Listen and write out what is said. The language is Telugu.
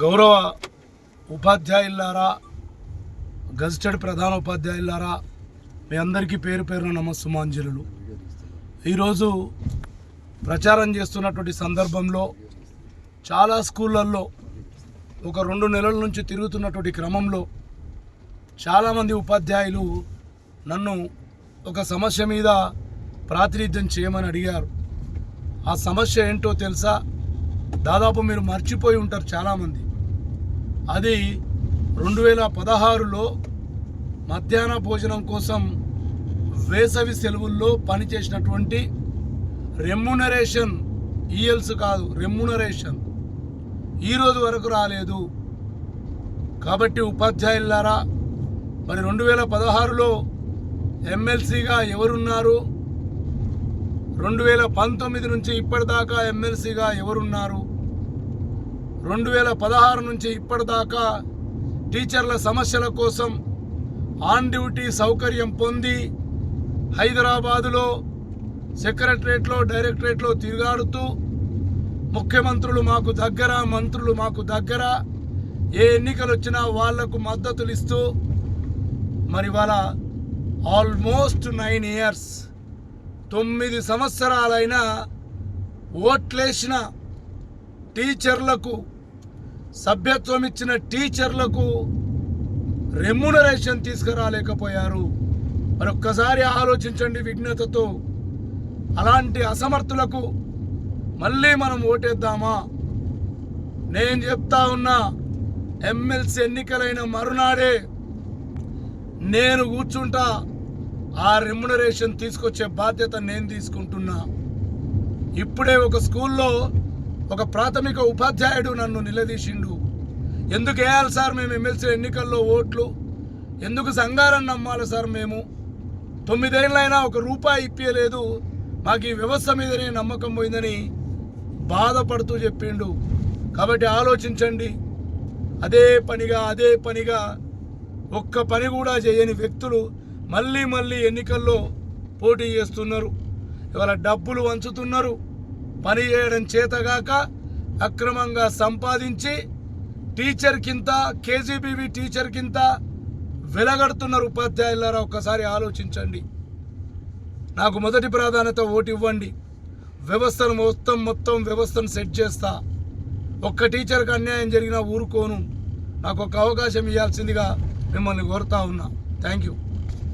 గౌరవ ఉపాధ్యాయులారా, గజిటెడ్ ప్రధాన ఉపాధ్యాయులారా, మీ అందరికీ పేరు పేరున నమస్సుమాంజలులు. ఈరోజు ప్రచారం చేస్తున్నటువంటి సందర్భంలో చాలా స్కూళ్ళల్లో ఒక 2 నెలల నుంచి తిరుగుతున్నటువంటి క్రమంలో చాలామంది ఉపాధ్యాయులు నన్ను ఒక సమస్య మీద ప్రాతినిధ్యం చేయమని అడిగారు. ఆ సమస్య ఏంటో తెలుసా? దాదాపు మీరు మర్చిపోయి ఉంటారు చాలామంది. అది 2016లో మధ్యాహ్న భోజనం కోసం వేసవి సెలవుల్లో పనిచేసినటువంటి రెమ్యునరేషన్, ఈఎల్స్ కాదు, రెమ్యునరేషన్ ఈరోజు వరకు రాలేదు. కాబట్టి ఉపాధ్యాయులారా, మరి 2016లో ఎమ్మెల్సీగా ఎవరున్నారు? 2019 నుంచి ఇప్పటిదాకా ఎమ్మెల్సీగా ఎవరున్నారు? 2016 నుంచి ఇప్పటిదాకా టీచర్ల సమస్యల కోసం ఆన్ డ్యూటీ సౌకర్యం పొంది హైదరాబాదులో సెక్రటరేట్లో, డైరెక్టరేట్లో తిరుగాడుతూ ముఖ్యమంత్రులు మాకు దగ్గర, మంత్రులు మాకు దగ్గర, ఏ ఎన్నికలు వచ్చినా వాళ్లకు మద్దతులు ఇస్తూ మరి వాళ్ళ ఆల్మోస్ట్ 9 ఇయర్స్ 9 సంవత్సరాలైన ఓట్లేసిన టీచర్లకు, సభ్యత్వం ఇచ్చిన టీచర్లకు రెమ్యునరేషన్ తీసుకురాలేకపోయారు. మరొక్కసారి ఆలోచించండి విఘ్నతతో. అలాంటి అసమర్థులకు మళ్ళీ మనం ఓటేద్దామా? నేను చెప్తా ఉన్నా, ఎమ్మెల్సీ ఎన్నికలైన మరునాడే నేను కూర్చుంటా. ఆ రెమ్యునరేషన్ తీసుకొచ్చే బాధ్యత నేను తీసుకుంటున్నా. ఇప్పుడే ఒక స్కూల్లో ఒక ప్రాథమిక ఉపాధ్యాయుడు నన్ను నిలదీసిండు. ఎందుకు వేయాలి సార్ మేము ఎమ్మెల్సీ ఎన్నికల్లో ఓట్లు? ఎందుకు సంఘాలను నమ్మాలి సార్? మేము 9 ఏళ్ళైనా ₹1 ఇప్పించలేదు, మాకు ఈ వ్యవస్థ మీదనే నమ్మకం పోయిందని బాధపడుతూ చెప్పిండు. కాబట్టి ఆలోచించండి. అదే పనిగా ఒక్క పని కూడా చేయని వ్యక్తులు మళ్ళీ ఎన్నికల్లో పోటీ చేస్తున్నారు. ఇవాళ డబ్బులు వంచుతున్నారు. పని చేయడం చేతగాక అక్రమంగా సంపాదించి టీచర్ కింద, కేజీబీవీ టీచర్ కింద వెలగడుతున్నారు. ఉపాధ్యాయులారా, ఒక్కసారి ఆలోచించండి. నాకు మొదటి ప్రాధాన్యత ఓటు ఇవ్వండి. వ్యవస్థను మొత్తం వ్యవస్థను సెట్ చేస్తా. ఒక్క టీచర్కి అన్యాయం జరిగినా ఊరుకోను. నాకు ఒక అవకాశం ఇవ్వాల్సిందిగా మిమ్మల్ని కోరుతా ఉన్నా. Thank you.